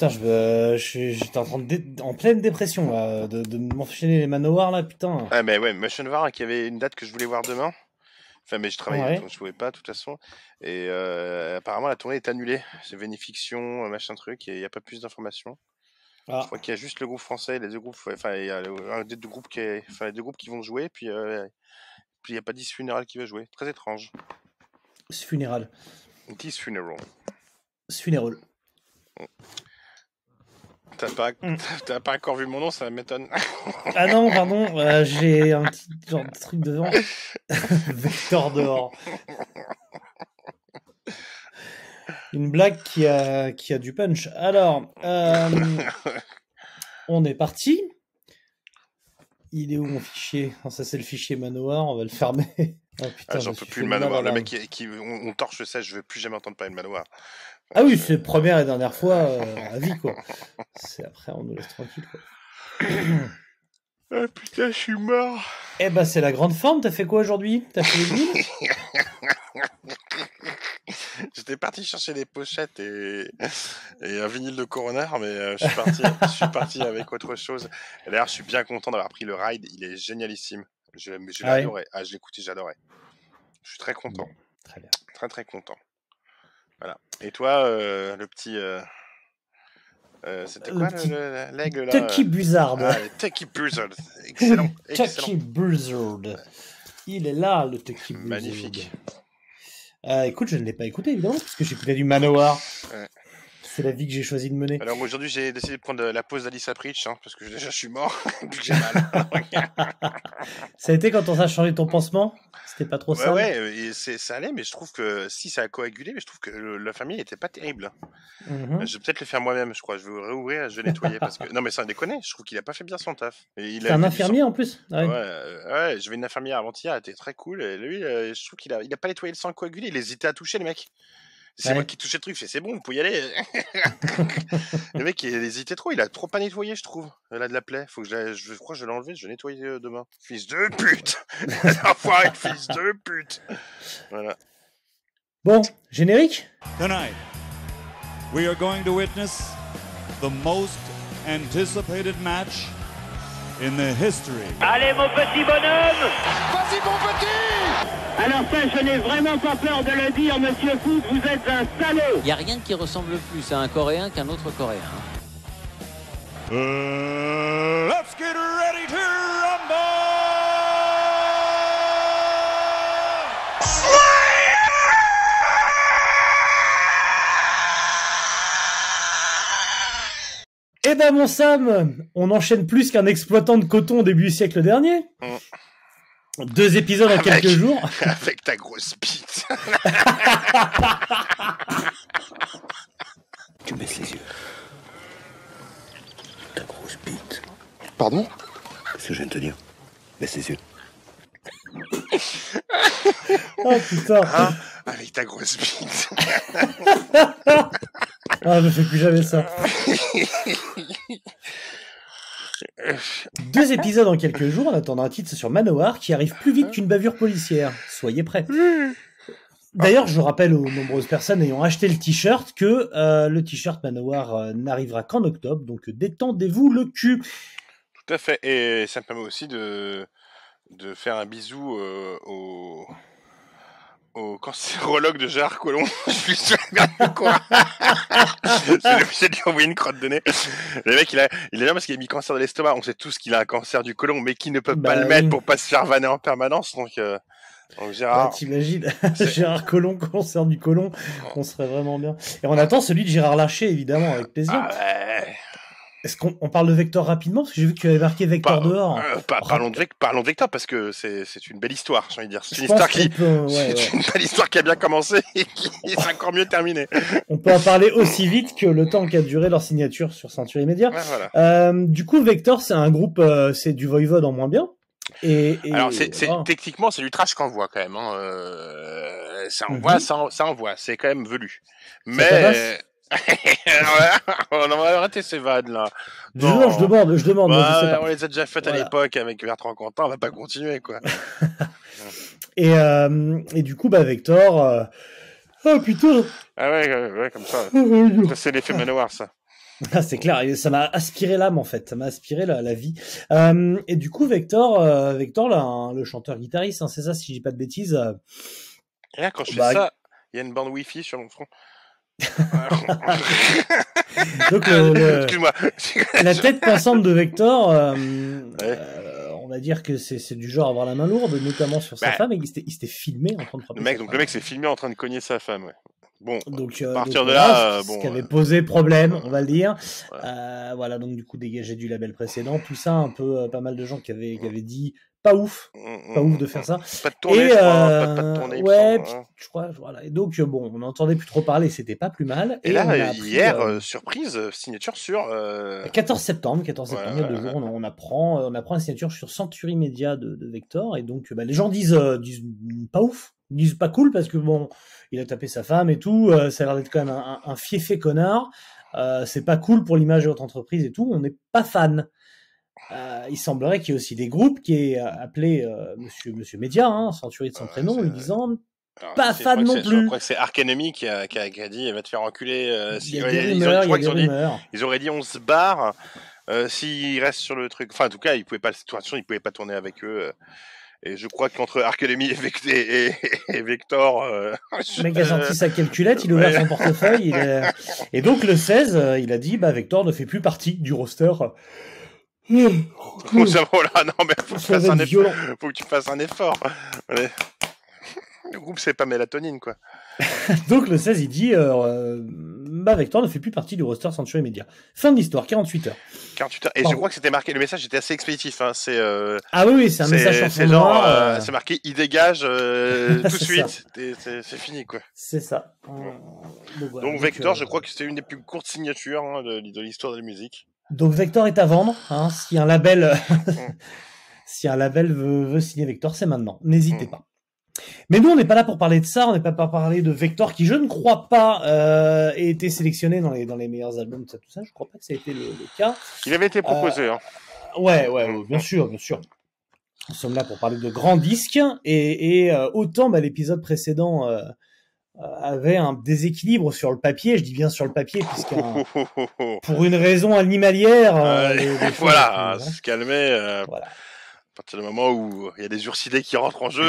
Putain, j'étais en pleine dépression, là, de m'enchaîner les Manowar, là, putain. Ah, mais ouais, Motion War, qui avait une date que je voulais voir demain. Enfin, mais je travaillais, Ouais. donc je pouvais pas, de toute façon. Et apparemment, la tournée est annulée. C'est Vénifiction, machin truc, et il n'y a pas plus d'informations. Je Ah, crois qu'il y a juste le groupe français, les deux groupes, enfin, il y a un des deux groupes les deux groupes qui vont jouer, puis il n'y a pas 10 Funeral qui va jouer. Très étrange. ce funéral. 10 Funeral. Ce funéral. T'as pas encore vu mon nom, ça m'étonne. Ah non, pardon, j'ai un petit genre de truc devant. Vector dehors. Une blague qui a du punch. Alors, on est parti. Il est où mon fichier? Non, ça c'est le fichier Manoir, on va le fermer. Oh, putain, J'en peux plus le Manoir. Le mec on torche ça, je veux plus jamais entendre parler de Manoir. Ah oui, c'est première et dernière fois à vie, quoi. C'est après, on nous laisse tranquille, quoi. Ah putain, je suis mort. Eh ben, c'est la grande forme. T'as fait quoi aujourd'hui? T'as fait les villes? J'étais parti chercher des pochettes et un vinyle de Coroner, mais je suis parti avec autre chose. Et d'ailleurs, je suis bien content d'avoir pris le ride. Il est génialissime. Je l'ai adoré. Ah, je l'ai écouté, j'adorais. Je suis très content. Bon, très bien. Très très content. Voilà. Et toi, le petit... c'était quoi l'aigle là? Tucky Buzzard. Ah, le Tucky Buzzard. Excellent. Tucky Buzzard. Il est là, le Tucky Buzzard. Magnifique. Écoute, je ne l'ai pas écouté, évidemment, parce que j'écoutais du Manowar. Ouais. C'est la vie que j'ai choisi de mener. Alors aujourd'hui, j'ai décidé de prendre la pause d'Alice Preach, parce que déjà je suis mort, puis j'ai mal. Ça a été quand on a changé ton pansement? C'était pas trop ça? Ouais, et ça allait, mais je trouve que si ça a coagulé, mais je trouve que la famille était pas terrible. Je vais peut-être le faire moi-même, je crois. Je vais réouvrir, je vais nettoyer parce que non, mais sans déconner, je trouve qu'il a pas fait bien son taf. C'est un infirmier en plus. Ah ouais, je vais une infirmière avant-hier, elle était très cool. Et lui, je trouve qu'il a pas nettoyé le sang coagulé, il hésitait à toucher le mec. C'est moi qui touchais le truc, c'est bon, vous pouvez y aller. Le mec, il hésitait trop, il a trop pas nettoyé, je trouve. Elle a de la plaie, faut que je crois que je vais l'enlever, je vais nettoyer demain. Fils de pute. Enfoiré, fils de pute. Voilà. Bon, générique. Tonight, we are going to witness the most anticipated match in the history. Allez mon petit bonhomme! Vas-y mon petit! Alors ça, je n'ai vraiment pas peur de le dire, monsieur Foot, vous êtes un salaud! Il n'y a rien qui ressemble plus à un Coréen qu'un autre Coréen. Let's get ready to rumble! Eh ben mon Sam, on enchaîne plus qu'un exploitant de coton au début du siècle dernier. 2 épisodes en quelques jours. Avec ta grosse bite. Tu baisses les yeux. Ta grosse bite. Pardon? Qu'est-ce que je viens de te dire? Baisse les yeux. Oh putain. Hein? Avec ta grosse bite. Ah, ne fais plus jamais ça. 2 épisodes en quelques jours en attendant un titre sur Manowar qui arrive plus vite qu'une bavure policière. Soyez prêts. D'ailleurs, je rappelle aux nombreuses personnes ayant acheté le t-shirt que le t-shirt Manowar n'arrivera qu'en octobre, donc détendez-vous le cul. Tout à fait. Et ça me permet aussi de faire un bisou au cancérologue de Gérard Collomb. Je suis sûr quoi. C'est obligé de lui envoyer une crotte de nez. Le mec, il est là parce qu'il a mis cancer de l'estomac. On sait tous qu'il a un cancer du côlon, mais qui ne peut pas le mettre pour pas se faire vanner en permanence. Donc Gérard. Bah, t'imagines, Gérard Collomb, cancer du côlon, on serait vraiment bien. Et on attend celui de Gérard Larcher, évidemment, avec plaisir. Ah ouais. Est-ce qu'on parle de Vector rapidement? Parce que j'ai vu que tu avais marqué Vector dehors. Parlons de Vector parce que c'est une belle histoire, j'ai envie de dire. C'est une histoire une belle histoire qui a bien commencé et qui est encore mieux terminée. On peut en parler aussi vite que le temps qu'a duré leur signature sur Century Media. Ouais, voilà. Du coup, Vector, c'est un groupe, c'est du Voivode en moins bien. Alors, techniquement, c'est du trash qu'on voit quand même. Ça envoie, c'est quand même velu. Mais on va arrêter ces vannes là. Je demande. Bah, on les a déjà faites à l'époque avec Bertrand Cantat, on va pas continuer quoi. et du coup, bah Vector. Oh putain. Ah ouais, comme ça. Ça c'est l'effet Manowar ça. Ah, c'est clair, et ça m'a aspiré l'âme en fait, ça m'a aspiré la vie. Et du coup, Vector là, le chanteur-guitariste, hein, c'est ça, si je dis pas de bêtises. Et là, quand je fais ça, il y a une bande Wi-Fi sur mon front. Donc excuse-moi. La tête pensante de Vector, on va dire que c'est du genre à avoir la main lourde, notamment sur sa femme, et il s'était filmé en train de frapper. Le mec s'est filmé en train de cogner sa femme, ouais. Bon, à partir de là, ce qui avait posé problème, on va le dire. Voilà, donc du coup dégagé du label précédent, tout ça, un peu pas mal de gens qui avaient dit pas ouf de faire ça. Pas de tournée, je crois, pas de tournée. Ouais, je crois, voilà. Et donc bon, on n'entendait plus trop parler, c'était pas plus mal. Et là, hier, surprise, signature sur 14 septembre, il y a 2 jours, on apprend la signature sur Century Media de Vector, et donc les gens disent pas ouf. Ils disent pas cool parce que bon, il a tapé sa femme et tout, ça a l'air d'être quand même un fiefé connard, c'est pas cool pour l'image de votre entreprise et tout, on n'est pas fan. Il semblerait qu'il y ait aussi des groupes qui aient appelé Monsieur Média, hein, Century de son prénom, lui disant pas fan non plus. Je crois que c'est Arc Enemy qui a dit elle va te faire enculer. Il y a des rumeurs, ils auraient dit on se barre s'ils restent sur le truc. Enfin, en tout cas, ils pouvaient pas tourner avec eux. Et je crois qu'entre Arkelemy et Vector... le mec a sorti sa calculette, il a ouvert son portefeuille, et donc le 16, il a dit, Vector ne fait plus partie du roster. Ça voilà, non mais faut que tu fasses un effort. Ouais. Le groupe c'est pas mélatonine, quoi. Donc le 16, il dit Vector ne fait plus partie du roster Century Media. Fin de l'histoire, 48 heures. 48 heures. Et je crois que c'était marqué, le message était assez expéditif. Hein. C'est, ah oui, c'est un message c'est genre, c'est marqué, il dégage tout de suite. C'est fini, quoi. C'est ça. Donc Vector, je crois que c'était une des plus courtes signatures de l'histoire de la musique. Donc Vector est à vendre. Hein, si un label, veut signer Vector, c'est maintenant. N'hésitez pas. Mais nous, on n'est pas là pour parler de ça, on n'est pas pour parler de Vector, qui je ne crois pas ait été sélectionné dans les meilleurs albums, tout ça. Je crois pas que ça a été le cas. Il avait été proposé. Ouais, bien sûr. Nous sommes là pour parler de grands disques, et autant l'épisode précédent avait un déséquilibre sur le papier, je dis bien sur le papier, puisque pour une raison animalière... voilà, se calmer... Voilà. À partir du moment où il y a des ursidés qui rentrent en jeu.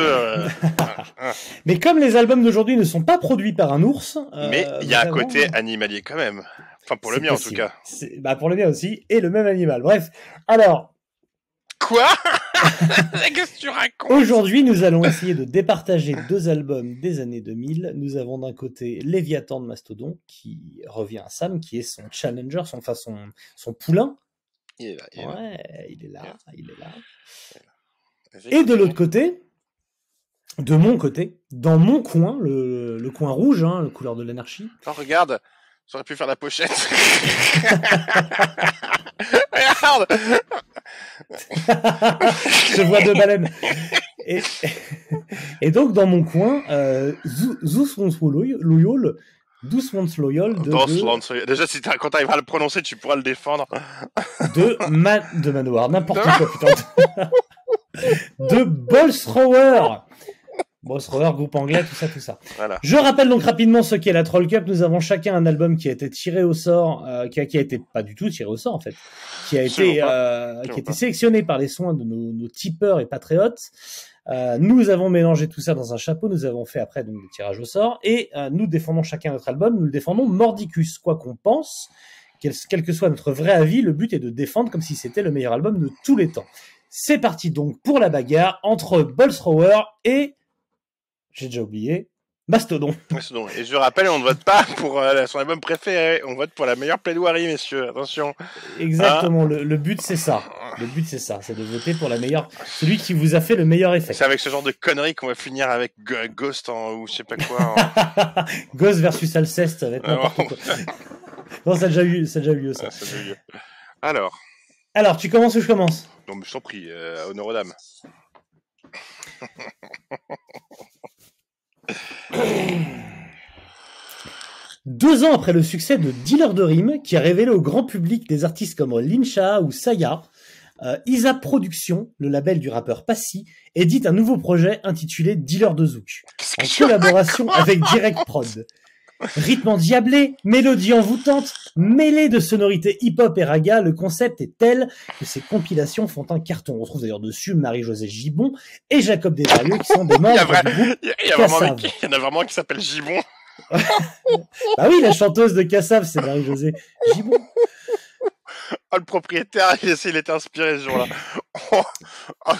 Mais comme les albums d'aujourd'hui ne sont pas produits par un ours... mais il y a un côté animalier quand même. Enfin, pour le mien possible. En tout cas. Pour le mien aussi, et le même animal. Bref, alors... Quoi? Qu'est-ce que tu racontes? Aujourd'hui, nous allons essayer de départager 2 albums des années 2000. Nous avons d'un côté Léviathan de Mastodon, qui revient à Sam, qui est son challenger, son poulain. Il est là. Et de l'autre côté, de mon côté, dans mon coin, le coin rouge, hein, la couleur de l'anarchie. Oh, regarde, j'aurais pu faire la pochette. Regarde. Je vois 2 baleines. Et donc, dans mon coin, Zeus Wants Loyal. Déjà, quand t'arrives à le prononcer, tu pourras le défendre. de Manowar, n'importe quoi, putain. De Bolsthrower, groupe anglais, tout ça. Voilà. Je rappelle donc rapidement ce qu'est la Troll Cup. Nous avons chacun un album qui a été tiré au sort, qui a été pas du tout tiré au sort en fait, qui a été sélectionné par les soins de nos tipeurs et patriotes. Nous avons mélangé tout ça dans un chapeau, nous avons fait après donc des tirages au sort, et nous défendons chacun notre album, nous le défendons mordicus, quoi qu'on pense, quel que soit notre vrai avis, le but est de défendre comme si c'était le meilleur album de tous les temps. C'est parti donc pour la bagarre entre Bolsthrower et, j'ai déjà oublié, Mastodon. Et je rappelle, on ne vote pas pour son album préféré, on vote pour la meilleure plaidoirie, messieurs, attention. Exactement, le but c'est ça. Le but c'est ça, c'est de voter pour la meilleure, celui qui vous a fait le meilleur effet. C'est avec ce genre de conneries qu'on va finir avec Ghost ou je sais pas quoi. Ghost versus Alceste, ça va être n'importe quoi. Non, ça a déjà eu lieu ça. Ça a déjà eu lieu. Alors, tu commences ou je commence? Non, mais je t'en prie, honneur aux dames. 2 ans après le succès de Dealer de Rime, qui a révélé au grand public des artistes comme Lincha ou Saya, Isa Productions, le label du rappeur Passy, édite un nouveau projet intitulé Dealer de Zouk, en collaboration avec Direct Prod. Rythme endiablé, mélodie envoûtante, mêlée de sonorités hip-hop et raga, le concept est tel que ces compilations font un carton. On retrouve d'ailleurs dessus Marie-Josée Gibon et Jacob Desvarieux qui sont des membres du groupe Il y en a vraiment qui s'appelle Gibon. Bah oui, la chanteuse de Cassav, c'est Marie-Josée Gibon. Oh, le propriétaire, il était inspiré ce jour-là. Oh,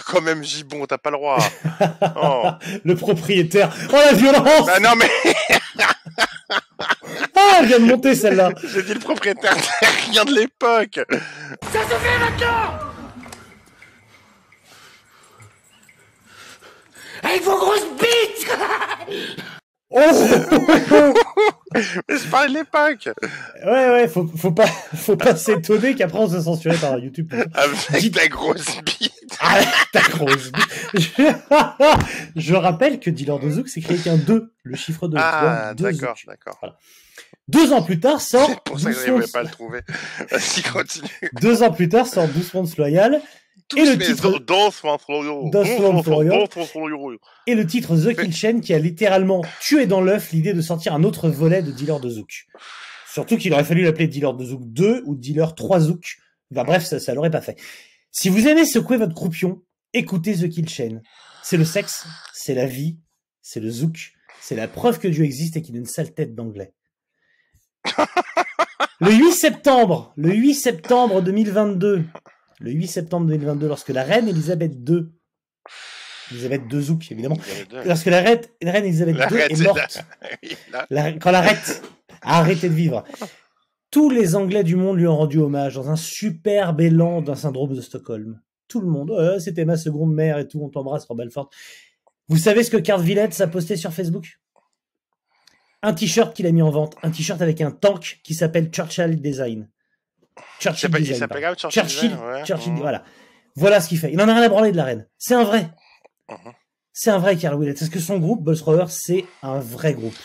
quand même, Gibon, t'as pas le droit. Oh. Le propriétaire. Oh, la violence! Bah non, mais Ah, elle vient de monter, celle-là. j'ai dit le propriétaire, c'est rien de l'époque. Ça suffit maintenant. Avec vos grosses bites. Oh! Mais je parlais de l'époque. Ouais, faut pas s'étonner qu'après on se censuré par YouTube. Avec ta grosse bite. Ah, ta grosse bite. Je rappelle que Dealer de Zouk s'est créé qu'un 2, le chiffre 2. Ah, deux d'accord, Zouk. d'accord. Voilà. 2 ans plus tard sort C'est pour ça que je ne pas le trouver. Vas-y, continue. 2 ans plus tard sort Doucement Loyal. Et le titre Et le titre The Kill Chain qui a littéralement tué dans l'œuf l'idée de sortir un autre volet de Dealer de Zouk. Surtout qu'il aurait fallu l'appeler Dealer de Zouk 2 ou Dealer 3 Zouk. Enfin, bref, ça l'aurait pas fait. Si vous aimez secouer votre croupion, écoutez The Kill Chain. C'est le sexe, c'est la vie, c'est le Zouk, c'est la preuve que Dieu existe et qu'il a une sale tête d'anglais. Le 8 septembre 2022, lorsque la reine Elisabeth II Zouk, évidemment, lorsque la reine Elisabeth II est morte, quand la reine a arrêté de vivre, tous les Anglais du monde lui ont rendu hommage dans un superbe élan d'un syndrome de Stockholm. Tout le monde, c'était ma seconde mère et tout, on t'embrasse, Rob Belfort. Vous savez ce que Carl Villets a posté sur Facebook? Un t-shirt qu'il a mis en vente, un t-shirt avec un tank qui s'appelle Churchill Design. Churchill, voilà. Voilà ce qu'il fait. Il en a rien à branler de la reine. C'est un vrai. C'est un vrai Carl Willett. Parce que son groupe, Bolsrower, c'est un vrai groupe.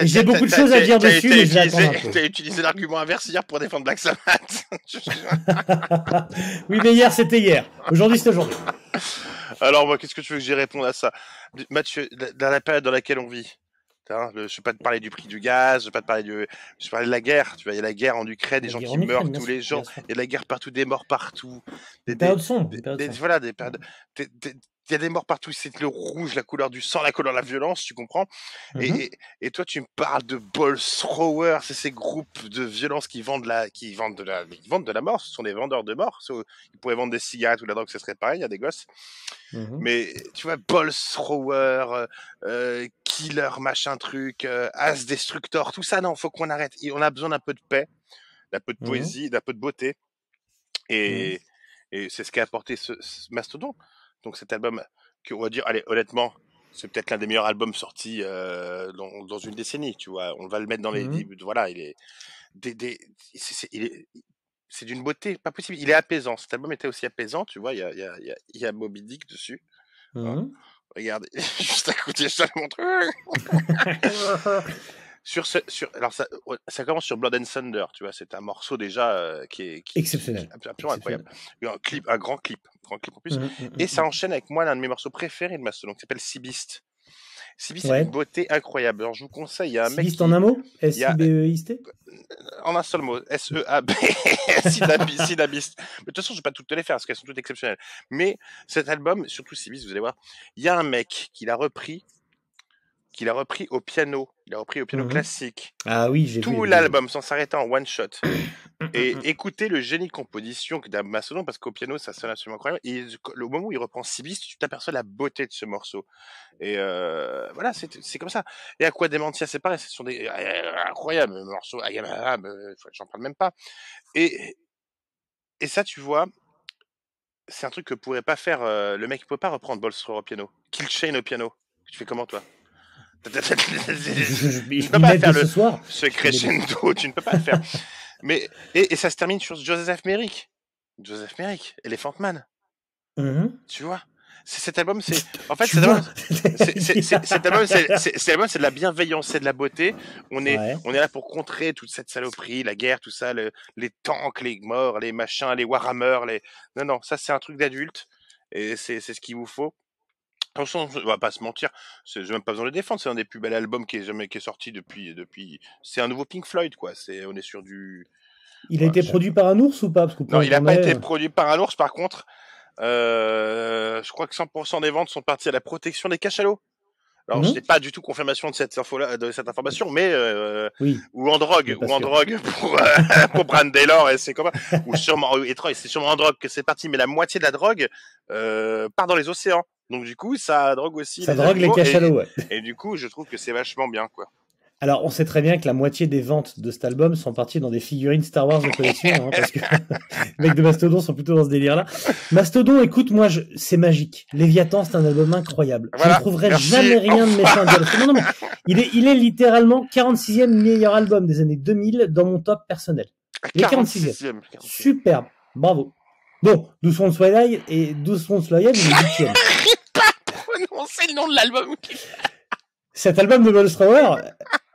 Et j'ai beaucoup de choses à dire dessus, mais je vais attendre un peu. T'as utilisé l'argument inverse hier pour défendre Black Sabbath. Oui, mais hier, c'était hier. Aujourd'hui, c'est aujourd'hui. Alors, moi, qu'est-ce que tu veux que j'y réponde à ça? Mathieu, dans la période dans laquelle on vit, je ne vais pas te parler du prix du gaz, je vais pas te parler je vais parler de la guerre. Tu vois, il y a la guerre en Ukraine, des gens qui meurent tous les jours. Il y a de la guerre partout, des morts partout. Des périodes sombres. Voilà, des périodes. Il y a des morts partout, c'est le rouge, la couleur du sang, la couleur de la violence, tu comprends? Et toi, tu me parles de Bolsrower, c'est ces groupes de violence qui vendent de la mort, ce sont des vendeurs de mort. Ils pourraient vendre des cigarettes ou de la drogue, ce serait pareil, il y a des gosses. Mais tu vois, Bolsrower, Killer, machin truc, As Destructor, tout ça, non, faut qu'on arrête. On a besoin d'un peu de paix, d'un peu de poésie, d'un peu de beauté. Et c'est ce qu'a apporté ce mastodon. Donc cet album, on va dire, allez, honnêtement, c'est peut-être l'un des meilleurs albums sortis dans une décennie, tu vois. On va le mettre dans les... Voilà, c'est d'une beauté, pas possible. Il est apaisant. Cet album était aussi apaisant, tu vois. Il y a Moby Dick dessus. Regarde, juste à côté, je te le montre. Alors ça commence sur Blood and Thunder, tu vois, c'est un morceau déjà qui est exceptionnel, absolument incroyable. Un grand clip en plus, et ça enchaîne avec moi l'un de mes morceaux préférés de Mastodon, qui s'appelle Sea Beast. Sea Beast, c'est une beauté incroyable. Alors je vous conseille, il y a un mec. Sea Beast en un mot, S-I-B-E-I-S-T. En un seul mot, S-E-A-B, Sea Beast. Mais de toute façon, je vais pas toutes te les faire parce qu'elles sont toutes exceptionnelles. Mais cet album, surtout Sea Beast, vous allez voir, il y a un mec qui l'a repris au piano. Il a repris au piano classique. Ah oui, j'ai vu. Tout l'album sans s'arrêter en one shot. Et écoutez le génie de composition d'un Mastodon, parce qu'au piano, ça sonne absolument incroyable. Et au moment où il reprend Sea Beast, tu t'aperçois la beauté de ce morceau. Et voilà, c'est comme ça. Et Aqua Dementia, c'est pareil, ce sont des incroyables morceaux. J'en parle même pas. Et ça, tu vois, c'est un truc que pourrait pas faire. Le mec, il peut pas reprendre Bolsrower au piano. Kill Chain au piano. Tu fais comment, toi? Tu ne peux pas faire ce crescendo, tu ne peux pas le faire. Mais, et ça se termine sur Joseph Merrick, Elephant Man. Tu vois, cet album, c'est de la bienveillance, c'est de la beauté. On est là pour contrer toute cette saloperie, la guerre, tout ça, les tanks, les morts, les machins, les Warhammer, non, ça c'est un truc d'adulte et c'est ce qu'il vous faut. Franchement, on va pas se mentir, j'ai même pas besoin de le défendre, c'est un des plus bels albums qui est sorti depuis. C'est un nouveau Pink Floyd, quoi. On est sur du. Il a été produit par un ours ou pas? Parce que non, il n'a pas été produit par un ours, par contre. Je crois que 100% des ventes sont parties à la protection des cachalots. Alors, je n'ai pas du tout confirmation de cette information, mais oui, ou en drogue pour Brand Taylor, et c'est comme ou sûrement c'est sûrement en drogue que c'est parti, mais la moitié de la drogue part dans les océans. Donc du coup, ça drogue aussi. Ça drogue les cachalots, ouais. Et du coup, je trouve que c'est vachement bien, quoi. Alors, on sait très bien que la moitié des ventes de cet album sont parties dans des figurines Star Wars de collection, parce que les mecs de Mastodon sont plutôt dans ce délire-là. Mastodon, écoute, moi, c'est magique. Léviathan, c'est un album incroyable. Voilà, je ne trouverai jamais rien de méchant à dire. Non, mais il est littéralement 46e meilleur album des années 2000 dans mon top personnel. Les 46e. Superbe. Bravo. Bon, 12 Swans Loyal et 12 Swans Loyal, il est 8e. Prononcer le nom de l'album. Cet album de Bolstrower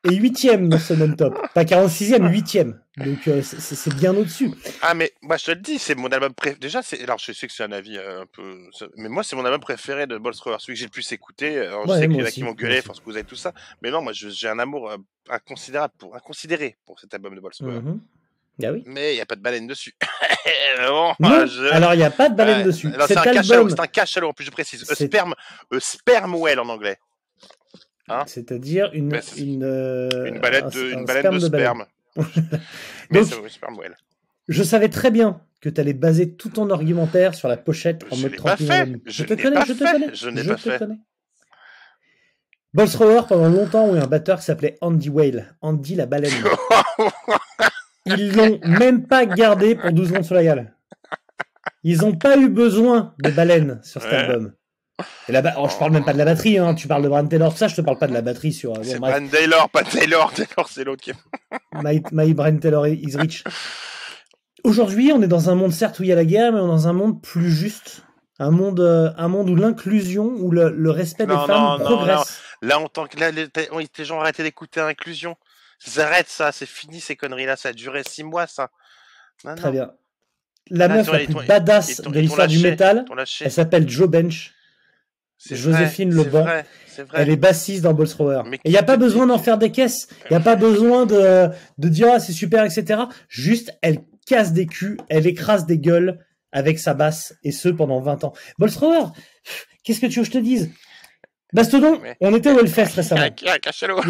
est 8e dans ce même top. Pas 46e, 8e. Donc c'est bien au-dessus. Ah mais moi je te le dis, c'est mon album préféré. Déjà, alors je sais que c'est un avis un peu... Mais moi c'est mon album préféré de Bolstrower, celui que j'ai le plus écouté. Alors, je sais qu'il y en a qui m'ont gueulé, parce que vous avez tout ça. Mais non, moi j'ai un amour inconsidéré pour cet album de Bolstrower. Ah oui. Mais il n'y a pas de baleine dessus. Bon, non, alors il n'y a pas de baleine dessus. C'est un cachalot, en plus je précise. Sperm whale en anglais. Hein, c'est-à-dire une baleine de sperme. Mais c'est un sperm whale. Je savais très bien que tu allais baser tout ton argumentaire sur la pochette en mode 30 minutes. Je te connais. Bolstrower, pendant longtemps, eu un batteur qui s'appelait Andy Whale. Andy la baleine. Ils l'ont même pas gardé pour 12 Swans Loyal. Ils n'ont pas eu besoin de baleines sur cet album. Et je parle même pas de la batterie, hein. Tu parles de Brand Taylor, ça, je te parle pas de la batterie sur. C'est Brand Taylor, pas Taylor. Taylor, c'est l'autre qui. My Brand Taylor is rich. Aujourd'hui, on est dans un monde certes où il y a la guerre, mais on est dans un monde plus juste, un monde où l'inclusion, où le respect des femmes progresse. Non. Là, on entend que les gens ont arrêté d'écouter l'inclusion. Arrête ça, c'est fini ces conneries-là, ça a duré 6 mois ça. Très bien. La meuf la plus badass de l'histoire du métal, elle s'appelle Jo Bench. Joséphine Leban. C'est vrai. Elle est bassiste dans Bolstrower. Et il n'y a pas besoin d'en faire des caisses. Il n'y a pas besoin de dire c'est super, etc. Juste, elle casse des culs, elle écrase des gueules avec sa basse, et ce pendant 20 ans. Bolstrower, qu'est-ce que tu veux que je te dise? Mastodon, on était au Hellfest récemment. Il y a un cachalot.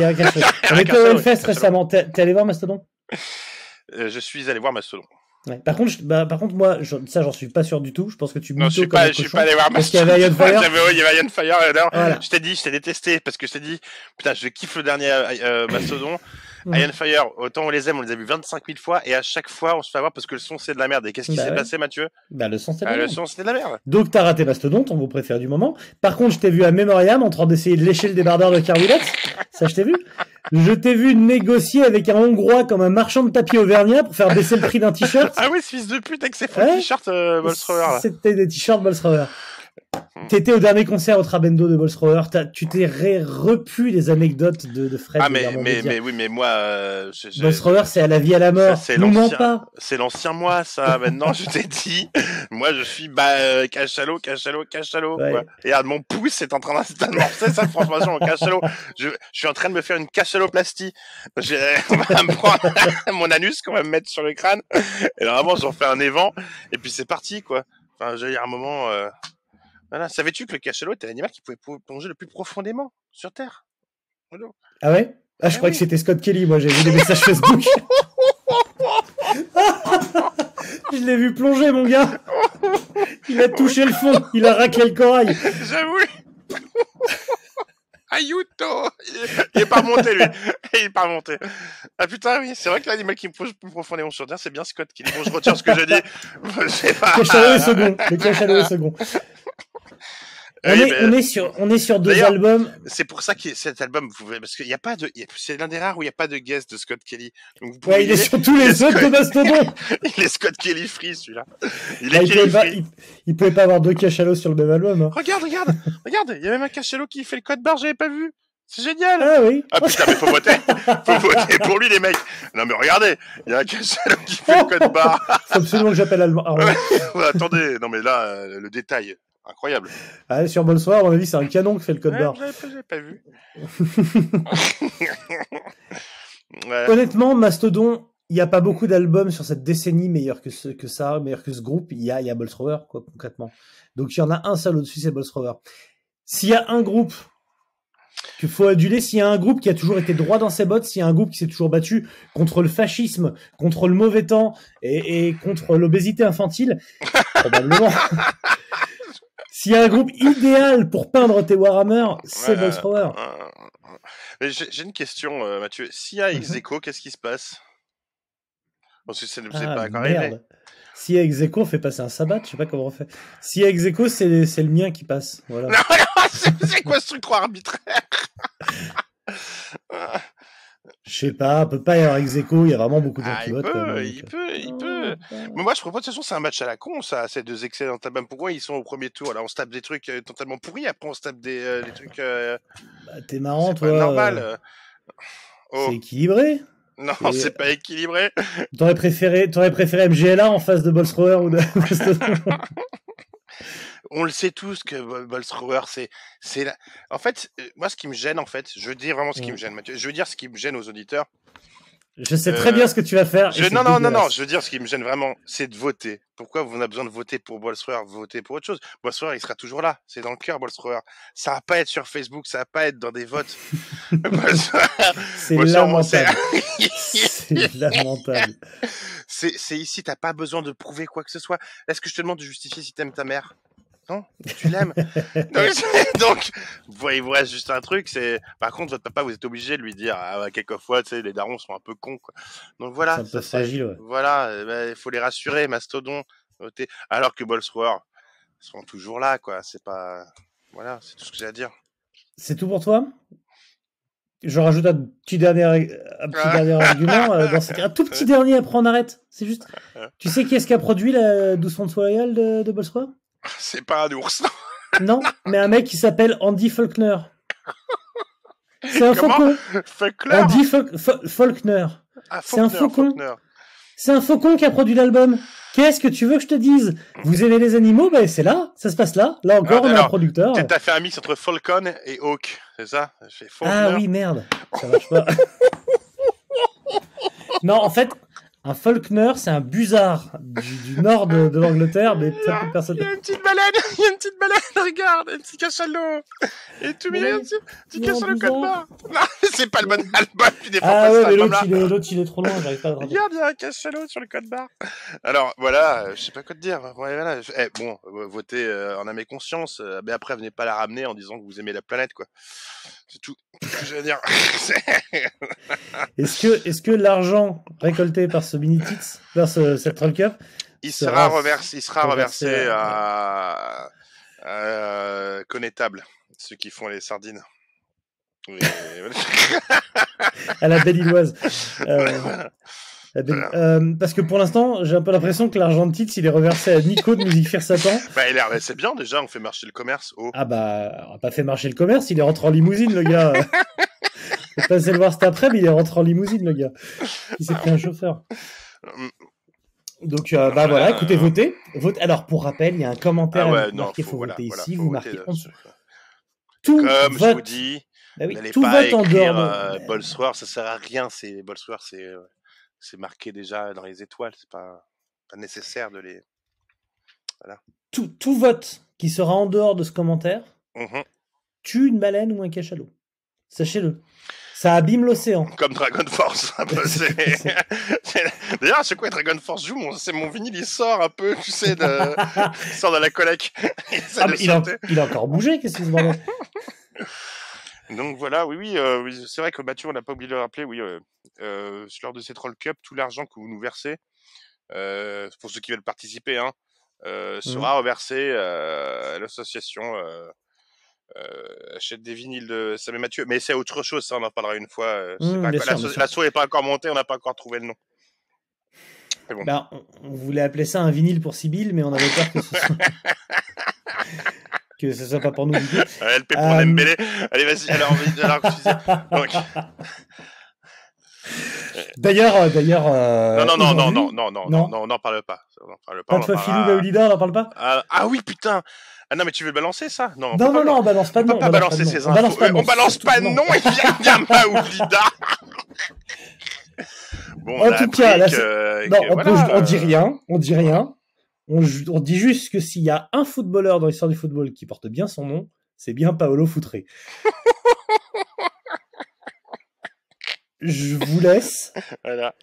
On était au Hellfest récemment. T'es allé voir Mastodon? Je suis allé voir Mastodon. Ouais. Par contre, moi, ça, j'en suis pas sûr du tout. Je pense que tu non, je suis pas allé voir parce qu'il y avait Iron Fire. Il y avait Iron Fire. Voilà. Je t'ai détesté parce que je t'ai dit, putain, je kiffe le dernier Mastodon. Iron Fire, autant on les aime, on les a vus 25 000 fois et à chaque fois on se fait avoir parce que le son c'est de la merde. Et qu'est-ce qui s'est passé, Mathieu? Le son c'était de la merde. Le son c'était de la merde. Donc t'as raté Mastodon, ton beau préféré du moment. Par contre, je t'ai vu à Memoriam en train d'essayer de lécher le débardeur de Carl Willets. Ça, je t'ai vu. Je t'ai vu négocier avec un Hongrois comme un marchand de tapis auvergnat pour faire baisser le prix d'un t-shirt. Ah oui, ce fils de pute avec ses faux t-shirts Bolstrower. C'était des t-shirts Bolstrower. T'étais au dernier concert au Trabendo de Bolstrower, tu t'es repu des anecdotes de Fred. Ah mais moi Bolstrower, c'est à la vie à la mort. Nous mens pas. C'est l'ancien moi ça. Maintenant je t'ai dit, moi je suis cachalot ouais. quoi. Et regarde, mon pouce est en train d'amorcer sa transformation en cachalot. Je suis en train de me faire une cachaloplastie. On va me prendre mon anus qu'on va me mettre sur le crâne. Et là vraiment j'en fais un évent et puis c'est parti quoi. Enfin, j'ai un moment. Voilà. Savais-tu que le cachalot était l'animal qui pouvait plonger le plus profondément sur Terre? Ah ouais? Ah, je croyais que c'était Scott Kelly, moi, j'ai vu des messages Facebook. Je l'ai vu plonger, mon gars. Il a touché le fond, il a raclé le corail. J'avoue. Ayuto! Il est pas remonté, lui. Il est pas remonté. Ah putain, oui, c'est vrai que l'animal qui me plonge plus profondément sur Terre, c'est bien Scott Kelly. Bon, je retire ce que je dis. Je sais pas. Cachalot est second. Le cachalot est second. On est sur deux albums. C'est pour ça que cet album, parce qu'il y a pas de, c'est l'un des rares où il n'y a pas de guest de Scott Kelly. Donc il est sur tous les autres de Mastodon. Il est Scott Kelly free, celui-là. Il pouvait pas avoir deux cachalots sur le même album. Hein. Regarde, il y a même un cachalot qui fait le code barre, j'avais pas vu. C'est génial. Ah oui. Ah putain, mais faut voter pour lui, les mecs. Non mais regardez, il y a un cachalot qui fait le code barre. Faut absolument que j'appelle Armand. Ouais, attendez, non mais là, le détail. incroyable. Ah, sur Bonsoir, à mon avis, c'est un canon qui fait le code barre. J'avais pas vu. Ouais. Honnêtement, Mastodon, il n'y a pas beaucoup d'albums sur cette décennie meilleurs que ce groupe. Il y a Bolstrower, quoi, concrètement. Donc il y en a un seul au-dessus, c'est Bolstrower. S'il y a un groupe qu'il faut aduler, s'il y a un groupe qui a toujours été droit dans ses bottes, s'il y a un groupe qui s'est toujours battu contre le fascisme, contre le mauvais temps et contre l'obésité infantile, probablement. S'il y a un groupe idéal pour peindre tes Warhammer, c'est Bolstrower. Mais j'ai une question, Mathieu. S'il y a ex-aequo, qu'est-ce qui se passe? Parce que c'est pas encore arrivé. S'il y a ex-aequo, on fait passer un sabbat, je sais pas comment on fait. S'il y a ex-aequo, c'est le mien qui passe. Voilà. Non, c'est quoi ce truc trop arbitraire? Je sais pas, peut pas y avoir ex-aequo, il y a vraiment beaucoup de gens qui votent. Il peut. Mais moi, je propose, de toute façon, c'est un match à la con, ça, ces deux excellents albums. Pourquoi ils sont au premier tour? Là, on se tape des trucs totalement pourris, après on se tape des trucs... Bah, t'es marrant, toi. C'est pas normal. C'est équilibré. Non, c'est pas équilibré. T'aurais préféré MGLA en face de Bolstrower ou de... On le sait tous que Bolstrower, c'est la... En fait, moi, ce qui me gêne, en fait, je veux dire vraiment ce qui me gêne, Mathieu. Je veux dire ce qui me gêne aux auditeurs. Je sais très bien ce que tu vas faire. Non, je veux dire ce qui me gêne vraiment, c'est de voter. Pourquoi on a besoin de voter pour Bolstrower, voter pour autre chose? Bolstrower, il sera toujours là. C'est dans le cœur, Bolstrower. Ça va pas être sur Facebook, ça va pas être dans des votes. C'est lamentable. C'est lamentable. C'est ici, t'as pas besoin de prouver quoi que ce soit. Est-ce que je te demande de justifier si t'aimes ta mère? Non, tu l'aimes. Donc, il vous reste juste un truc, c'est, par contre, votre papa, vous êtes obligé de lui dire, quelquefois, tu sais, les darons sont un peu cons, quoi. Donc voilà. C'est un peu fragile, ouais. Voilà, il faut les rassurer, Mastodon, alors que Bolstrower sont toujours là, quoi. C'est pas, voilà, c'est tout ce que j'ai à dire. C'est tout pour toi? Je rajoute un petit dernier argument un tout petit dernier, après on arrête. C'est juste, tu sais qui est-ce qui a produit la Douce Fonte Royale de Bolstrower? C'est pas un ours. Non, mais un mec qui s'appelle Andy Faulkner. C'est un faucon. Andy Faulkner. C'est un faucon. C'est un faucon qui a produit l'album. Qu'est-ce que tu veux que je te dise? Vous aimez les animaux? Ben c'est là, ça se passe là. Là encore, on a un producteur. T'as fait un mix entre Falcon et Hawk, c'est ça? Ah oui, merde. Ça marche pas. Non, en fait, un Faulkner, c'est un busard du nord de l'Angleterre, mais très peu de personnes. Il y a une petite baleine, regarde, un petit cachalot. Et tout mignon, petit cachalot code barre. Non, c'est pas le bon album, tu défends pas ouais, cet mais l'autre, il est trop loin, j'arrive pas à le rendre. Regarde, il y a un cachalot sur le code barre. Alors, voilà, je sais pas quoi te dire. Ouais, voilà. Votez en âme et conscience, mais après, venez pas la ramener en disant que vous aimez la planète, quoi. C'est tout ce que je veux dire. Est-ce que l'argent récolté par ce mini-tits, par cette Troll Cup, il sera reversé à Connétable, ceux qui font les sardines. Oui. À la Belle-Îloise. Parce que pour l'instant, j'ai un peu l'impression que l'argent de Tits, il est reversé à Nico de Musique Faire Satan. C'est bien déjà, on fait marcher le commerce. Oh. Ah bah, on n'a pas fait marcher le commerce, il est rentré en limousine, le gars. J'ai passé le voir cet après, mais il est rentré en limousine, le gars. Il s'est pris un chauffeur. Donc, voilà, écoutez, votez. Alors, pour rappel, il y a un commentaire marqué, faut voter ici, vous marquez en dessous. Comme je vous dis, n'allez pas écrire Bolstrower, ça sert à rien. Bolstrower, c'est marqué déjà dans les étoiles, c'est pas nécessaire de les... Voilà. Tout vote qui sera en dehors de ce commentaire tue une baleine ou un cachalot. Sachez-le. Ça abîme l'océan. Comme Dragon Force. D'ailleurs, c'est quoi Dragon Force joue? Mon vinyle, il sort un peu, tu sais, il sort de la colac. Il a encore bougé, qu'est-ce que c'est ce bordel? Donc voilà, oui, c'est vrai que Mathieu, on n'a pas oublié de le rappeler, oui, lors de ces Troll Cup, tout l'argent que vous nous versez, pour ceux qui veulent participer, sera reversé à l'association Achète des vinyles de Sam et Mathieu. Mais c'est autre chose, ça, on en parlera une fois. L'asso n'est pas encore montée, on n'a pas encore trouvé le nom. Bon. Ben, on voulait appeler ça un vinyle pour Sibylle, mais on avait peur que ce soit... que ce soit pas pour nous. LP pour Nembélé. Allez, vas-y, alors, donc... D'ailleurs, non, on n'en parle pas. On en parle pas. Pas de fois Philou Gaolida, on n'en parle pas. Ah oui, putain. Ah non, mais tu veux balancer ça? Non, on balance pas de nom. On peut pas balancer ces infos. On balance pas de nom, il y a Maoulida. Bon, en tout cas, on dit rien. On dit juste que s'il y a un footballeur dans l'histoire du football qui porte bien son nom, c'est bien Paolo Foutré. Je vous laisse. Voilà.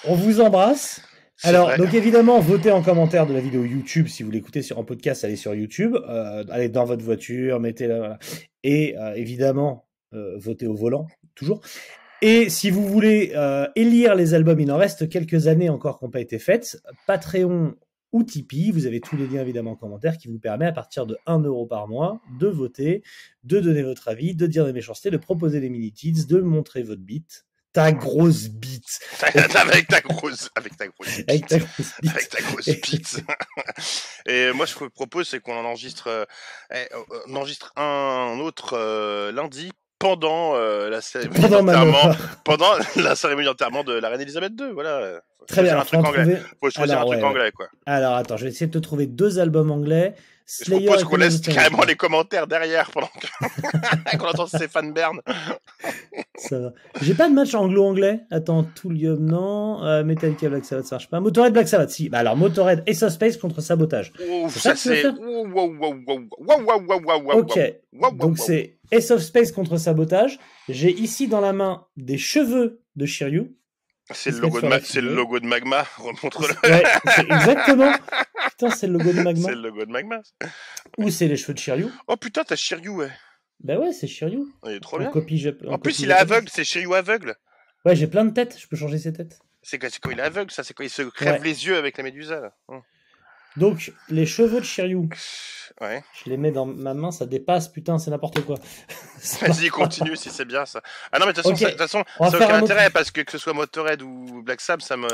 On vous embrasse. Alors, donc évidemment, votez en commentaire de la vidéo YouTube. Si vous l'écoutez en podcast, allez sur YouTube. Allez dans votre voiture, mettez-la. Voilà. Et évidemment, votez au volant, toujours. Et si vous voulez élire les albums, il en reste quelques années encore qui n'ont pas été faites. Patreon ou Tipeee, vous avez tous les liens évidemment en commentaire qui vous permet à partir de 1 € par mois de voter, de donner votre avis, de dire des méchancetés, de proposer des mini-tits, de montrer votre bite. Ta grosse bite. Avec ta grosse bite. Et moi, je vous propose, c'est qu'on en enregistre, on enregistre un autre lundi pendant la cérémonie d'enterrement de la reine Elisabeth II. Voilà. Très bien. Faut choisir un truc anglais, quoi. Alors, attends, je vais essayer de te trouver 2 albums anglais. Je propose qu'on laisse carrément les commentaires derrière pendant qu'on entend Stéphane Bern. Ça va. J'ai pas de match anglo-anglais. Attends, Toolium, non. Metallica, Black Sabbath, ça marche pas. Motorhead, Black Sabbath, si. Bah alors, Motorhead, Ace of Space contre Sabotage. Ça c'est... Ok. Donc c'est Ace of Space contre Sabotage. J'ai ici dans la main des cheveux de Shiryu. C'est le logo de Magma. Remontre-le. Ouais, exactement. Putain, c'est le logo de Magma. C'est le logo de Magma. Ou c'est les cheveux de Shiryu. Oh putain, t'as Shiryu, ouais. Bah ouais, c'est Shiryu. Il est trop bien. En plus, il est aveugle, c'est Shiryu aveugle. Ouais, j'ai plein de têtes, je peux changer ses têtes. C'est quand il est aveugle, ça, c'est quand il se crève les yeux avec la médusa, là. Donc, les cheveux de Shiryu. Ouais. Je les mets dans ma main, ça dépasse, putain, c'est n'importe quoi. Vas-y, continue si c'est bien ça. Ah non, mais de toute façon, ça n'a aucun intérêt parce que ce soit Motorhead ou Black Sabbath, ça me.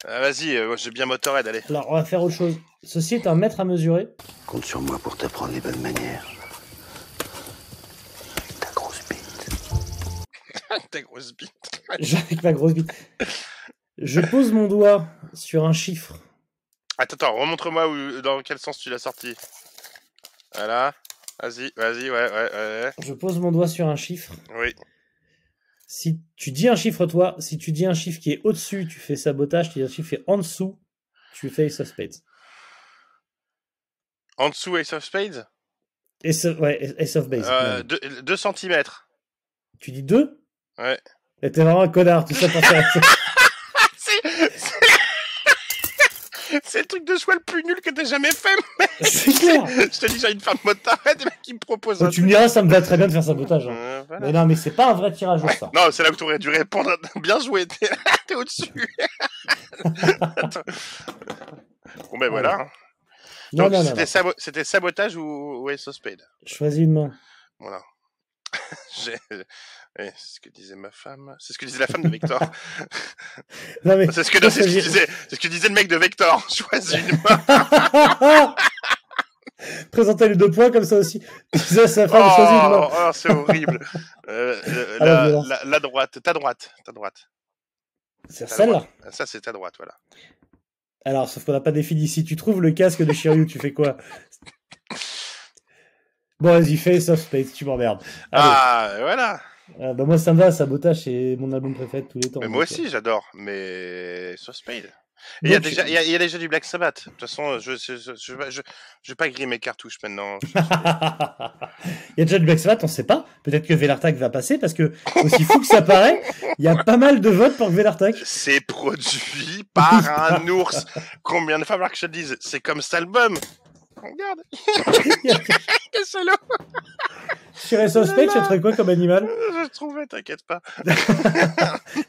Vas-y, j'ai bien Motorhead, allez. Alors, on va faire autre chose. Ceci est un mètre à mesurer. Compte sur moi pour t'apprendre les bonnes manières. Ta grosse bite. Ta grosse bite. Avec ma grosse bite. Je pose mon doigt sur un chiffre. Attends, remontre-moi dans quel sens tu l'as sorti. Voilà. Vas-y, ouais. Je pose mon doigt sur un chiffre. Oui. Si tu dis un chiffre, toi, si tu dis un chiffre qui est au-dessus, tu fais Sabotage. Tu dis un chiffre qui est en dessous, tu fais Ace of Spades. En dessous, Ace of Spades? Ace of Base. 2 cm. Tu dis 2? Ouais. Et t'es vraiment un connard, tout ça pour faire ça. C'est le truc de choix le plus nul que t'aies jamais fait, mec. C'est clair. Je te dis, j'ai une femme Motorhead, et mec, qui me propose un tu me diras, ça me va très bien de faire Sabotage. Voilà. Mais non, mais c'est pas un vrai tirage au sort. Non, c'est là où t'aurais dû répondre. Bien joué, t'es au-dessus. Bon, ben voilà. Non, donc, non. C'était Sabotage ou Ace of Spades? Choisis une main. Voilà. C'est ce que disait ma femme. C'est ce que disait la femme de Vector. Non, mais... c'est ce que disait le mec de Vector. Choisis une main. Présenter les 2 points comme ça aussi. Ça, sa femme choisit une main. Oh, c'est horrible. La droite. Ta droite. C'est celle-là. Ça, c'est ta droite, voilà. Alors, sauf qu'on n'a pas défini. Si tu trouves le casque de Shiryu, tu fais quoi? Bon, vas-y, fais Ace of Spades, tu m'emmerdes. Ah, voilà. Bah moi, ça me va, Sabotage, c'est mon album préféré de tous les temps. Mais moi aussi, j'adore. Mais Ace of Spades. Il y a déjà du Black Sabbath. De toute façon, je vais pas griller mes cartouches maintenant. Il y a déjà du Black Sabbath, on sait pas. Peut-être que Velartak va passer parce que, aussi fou que ça paraît, il y a pas mal de votes pour Velartak. C'est produit par un ours. Combien de fois que je te dise, c'est comme cet album. Regarde. Quel salaud. Sur Ace of Spades, tu as trouvé quoi comme animal? Je trouvais, t'inquiète pas.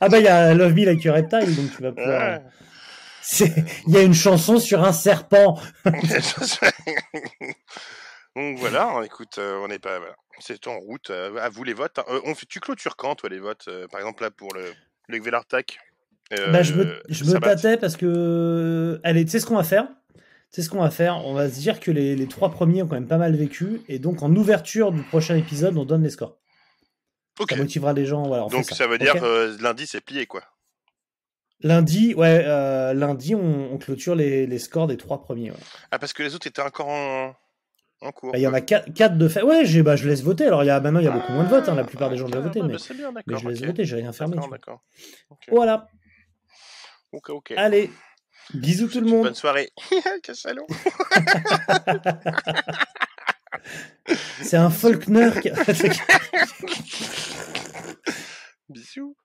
Ah bah il y a Love Me Like Your Reptile, donc tu vas pouvoir... Il y a une chanson sur un serpent. Donc voilà, écoute, on n'est pas... Voilà. C'est en route, à vous les votes. Tu clôtures quand, toi, les votes? Par exemple, là, pour le Velartak. Je me tâtais parce que... Allez, tu sais ce qu'on va faire? On va se dire que les 3 premiers ont quand même pas mal vécu, et donc en ouverture du prochain épisode, on donne les scores. Ok. Ça motivera les gens. Voilà, donc ça veut dire lundi, c'est plié, quoi. Lundi, on clôture les scores des 3 premiers. Ouais. Ah, parce que les autres étaient encore en cours. Il y en a 4 de fait. Ouais, je laisse voter. Alors maintenant, il y a beaucoup moins de votes. La plupart des gens ont déjà voté. Mais je laisse voter, j'ai rien fermé. D'accord. Okay. Voilà. Ok. Allez, bisous tout le monde. Bonne soirée. Quel salaud. C'est un Faulkner. Bisous.